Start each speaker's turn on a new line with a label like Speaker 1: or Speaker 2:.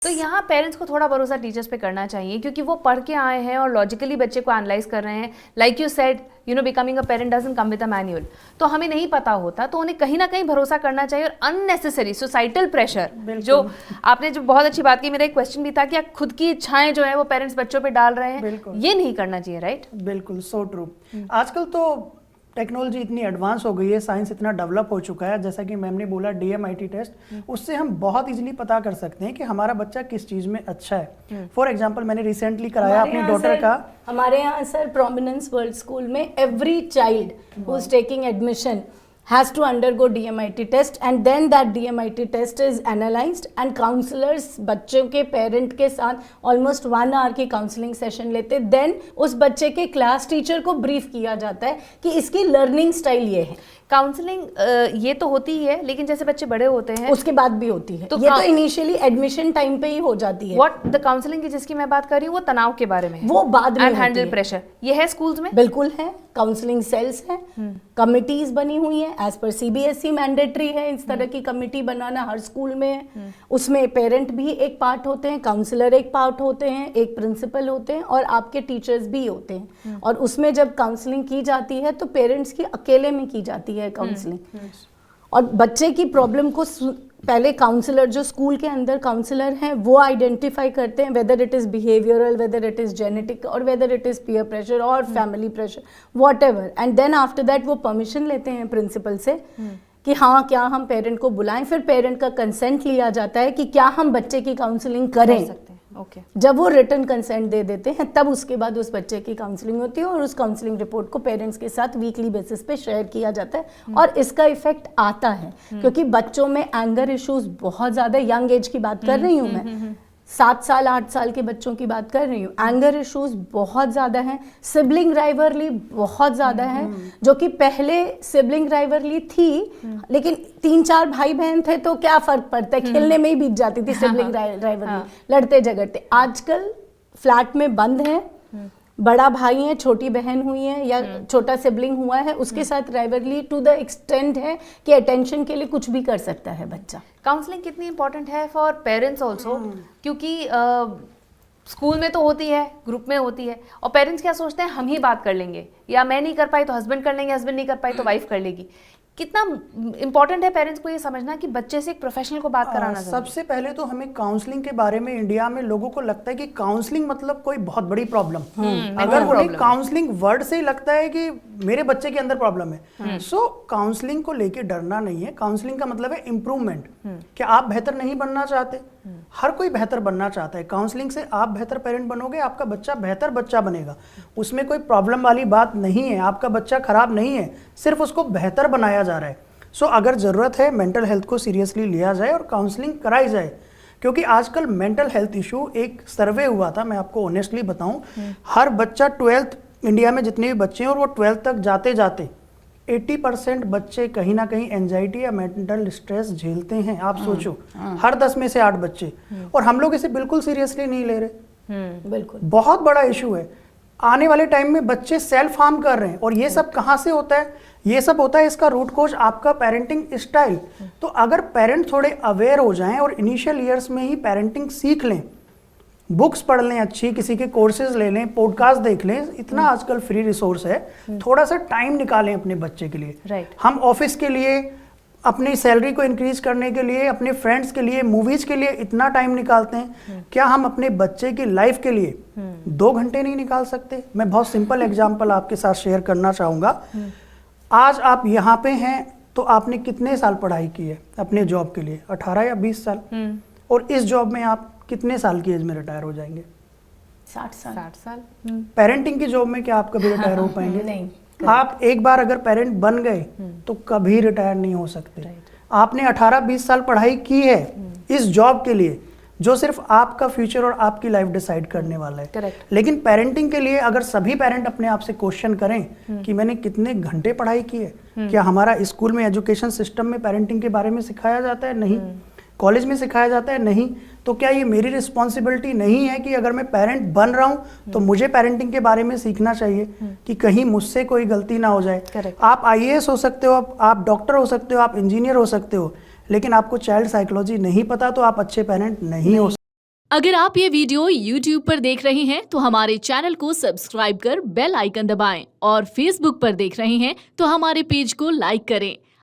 Speaker 1: तो यहाँ पेरेंट्स को थोड़ा भरोसा टीचर्स पे करना चाहिए, क्योंकि वो पढ़ के आए हैं और लॉजिकली बच्चे को एनालाइज कर रहे हैं। Like you said, becoming a parent doesn't come with a manual. तो हमें नहीं पता होता, तो उन्हें कहीं ना कहीं भरोसा करना चाहिए। और अननेसेसरी सोसाइटल प्रेशर, जो आपने जो बहुत अच्छी बात की, मेरा एक क्वेश्चन भी था कि खुद की इच्छाएं जो है वो पेरेंट्स बच्चों पे डाल रहे हैं, ये नहीं करना चाहिए, राइट?
Speaker 2: बिल्कुल, सो ट्रू। आजकल तो टेक्नोलॉजी इतनी एडवांस हो गई है, साइंस इतना डेवलप हो चुका है, जैसा कि मैम ने बोला DMIT टेस्ट, उससे हम बहुत इजीली पता कर सकते हैं कि हमारा बच्चा किस चीज में अच्छा है। फॉर एग्जांपल, मैंने रिसेंटली कराया अपनी डॉटर का।
Speaker 3: हमारे यहाँ सर प्रोमिनेंस वर्ल्ड स्कूल में every child who is taking admission has to undergo DMIT test, and then that DMIT test is analyzed and counselors बच्चों के पेरेंट के साथ almost 1 hour की काउंसलिंग सेशन लेते, then उस बच्चे के क्लास टीचर को ब्रीफ किया जाता है कि इसकी लर्निंग स्टाइल ये है।
Speaker 1: काउंसलिंग ये तो होती ही है, लेकिन जैसे बच्चे बड़े होते हैं
Speaker 3: उसके बाद भी होती है। तो ये तो इनिशियली एडमिशन टाइम पे ही हो जाती है।
Speaker 1: व्हाट द काउंसलिंग की जिसकी मैं बात कर रही हूँ, वो तनाव के बारे में है,
Speaker 3: वो बाद में
Speaker 1: हैंडल प्रेशर। ये है स्कूल्स में?
Speaker 3: बिल्कुल है, काउंसलिंग सेल्स है, कमिटीज बनी हुई है, एज पर CBSE मैंडेटरी है इस तरह की कमिटी बनाना, हर स्कूल में है। उसमें पेरेंट भी एक पार्ट होते हैं, काउंसलर एक पार्ट होते हैं, एक प्रिंसिपल होते हैं और आपके टीचर्स भी होते हैं। और उसमें जब काउंसलिंग की जाती है तो पेरेंट्स की अकेले में की जाती है काउंसलिंग। और बच्चे की प्रॉब्लम को पहले काउंसलर, जो स्कूल के अंदर काउंसलर हैं, वो आइडेंटिफाई करते हैं, whether it is behavioural, whether it is genetic, और whether it is peer pressure और family pressure, whatever. And then after that वो परमिशन लेते हैं प्रिंसिपल से कि हाँ, क्या हम पेरेंट को बुलाएं। फिर पेरेंट का कंसेंट लिया जाता है कि क्या हम बच्चे की काउंसलिंग करें।
Speaker 1: Okay.
Speaker 3: जब वो रिटर्न कंसेंट दे देते हैं, तब उसके बाद उस बच्चे की काउंसलिंग होती है और उस काउंसलिंग रिपोर्ट को पेरेंट्स के साथ वीकली बेसिस पे शेयर किया जाता है। और इसका इफेक्ट आता है, क्योंकि बच्चों में एंगर इश्यूज बहुत ज़्यादा, यंग एज की बात कर रही हूँ मैं, 7 साल 8 साल के बच्चों की बात कर रही हूँ। एंगर इश्यूज बहुत ज़्यादा हैं, सिबलिंग राइवरली बहुत ज़्यादा है, जो कि पहले सिबलिंग राइवरली थी, लेकिन 3-4 भाई बहन थे तो क्या फर्क पड़ता है, खेलने में ही बीत जाती थी सिबलिंग राइवरली, लड़ते झगड़ते। आजकल फ्लैट में बंद है, बड़ा भाई है, छोटी बहन हुई है या छोटा सिबलिंग हुआ है, उसके साथ राइवरली टू द एक्सटेंड है कि अटेंशन के लिए कुछ भी कर सकता है बच्चा।
Speaker 1: काउंसलिंग कितनी इंपॉर्टेंट है फॉर पेरेंट्स ऑल्सो, क्योंकि स्कूल में तो होती है, ग्रुप में होती है, और पेरेंट्स क्या सोचते हैं, हम ही बात कर लेंगे, या मैं नहीं कर पाई तो हस्बैंड कर लेंगे, हस्बैंड नहीं कर पाई तो वाइफ कर लेगी। कितना इंपॉर्टेंट है पेरेंट्स को ये समझना कि बच्चे से एक प्रोफेशनल को बात कराना।
Speaker 2: सबसे पहले तो हमें काउंसलिंग के बारे में, इंडिया में लोगों को लगता है कि काउंसलिंग मतलब कोई बहुत बड़ी प्रॉब्लम। अगर उन्हें काउंसलिंग वर्ड से ही लगता है कि मेरे बच्चे के अंदर प्रॉब्लम है, सो काउंसलिंग को लेके डरना नहीं है। काउंसलिंग का मतलब है इम्प्रूवमेंट। क्या आप बेहतर नहीं बनना चाहते? हर कोई बेहतर बनना चाहता है। काउंसलिंग से आप बेहतर पेरेंट बनोगे, आपका बच्चा बेहतर बच्चा बनेगा। उसमें कोई प्रॉब्लम वाली बात नहीं है, आपका बच्चा खराब नहीं है, सिर्फ उसको बेहतर बनाया जा रहा है। सो अगर ज़रूरत है, मेंटल हेल्थ को सीरियसली लिया जाए और काउंसलिंग कराई जाए, क्योंकि आजकल मेंटल हेल्थ इशू, एक सर्वे हुआ था, मैं आपको ऑनेस्टली बताऊं, हर बच्चा 12th, इंडिया में जितने भी बच्चे हैं और वो 12th तक जाते जाते 80% बच्चे कहीं ना कहीं एंजाइटी या मेंटल स्ट्रेस झेलते हैं। आप सोचो, हर 10 में से 8 बच्चे, और हम लोग इसे बिल्कुल सीरियसली नहीं ले रहे।
Speaker 3: बिल्कुल
Speaker 2: बहुत बड़ा इशू है। आने वाले टाइम में बच्चे सेल्फ हार्म कर रहे हैं, और ये सब कहाँ से होता है? ये सब होता है, इसका रूट कोज आपका पेरेंटिंग स्टाइल। तो अगर पेरेंट थोड़े अवेयर हो जाएं और इनिशियल ईयर्स में ही पेरेंटिंग सीख लें, बुक्स पढ़ लें अच्छी, किसी के कोर्सेज ले लें, पॉडकास्ट देख लें, इतना आजकल फ्री रिसोर्स है, थोड़ा सा टाइम निकालें अपने बच्चे के लिए। हम ऑफिस के लिए, अपनी सैलरी को इंक्रीज करने के लिए, अपने फ्रेंड्स के लिए, मूवीज के लिए इतना टाइम निकालते हैं, क्या हम अपने बच्चे की लाइफ के लिए 2 घंटे नहीं निकाल सकते? मैं बहुत सिंपल एग्जांपल आपके साथ शेयर करना चाहूँगा। आज आप यहाँ पे हैं तो आपने कितने साल पढ़ाई की है अपने जॉब के लिए? 18 या 20 साल। और इस जॉब में आप कितने साल की एज में रिटायर हो जाएंगे?
Speaker 3: 60 साल।
Speaker 2: पेरेंटिंग की जॉब में क्या आप कभी रिटायर हो पाएंगे?
Speaker 3: नहीं।
Speaker 2: आप एक बार अगर पेरेंट बन गए तो कभी रिटायर नहीं हो सकते। आपने 18-20 साल पढ़ाई की है इस जॉब के लिए, जो सिर्फ आपका फ्यूचर और आपकी लाइफ डिसाइड करने वाला है। लेकिन पेरेंटिंग के लिए अगर सभी पेरेंट अपने आप से क्वेश्चन करें कि मैंने कितने घंटे पढ़ाई की है, क्या हमारा स्कूल में, एजुकेशन सिस्टम में पेरेंटिंग के बारे में सिखाया जाता है? नहीं। कॉलेज में सिखाया जाता है? नहीं। तो क्या ये मेरी रिस्पॉन्सिबिलिटी नहीं है कि अगर मैं पेरेंट बन रहा हूं तो मुझे पेरेंटिंग के बारे में सीखना चाहिए कि कहीं मुझसे कोई गलती ना हो जाए? आप IAS हो सकते हो, आप डॉक्टर हो सकते हो, आप इंजीनियर हो सकते हो, लेकिन आपको चाइल्ड साइकोलॉजी नहीं पता तो आप अच्छे पेरेंट नहीं हो सकते।
Speaker 4: अगर आप ये वीडियो YouTube पर देख रहे हैं तो हमारे चैनल को सब्सक्राइब कर बेल आइकन दबाएं और Facebook पर देख रहे हैं तो हमारे पेज को लाइक करें।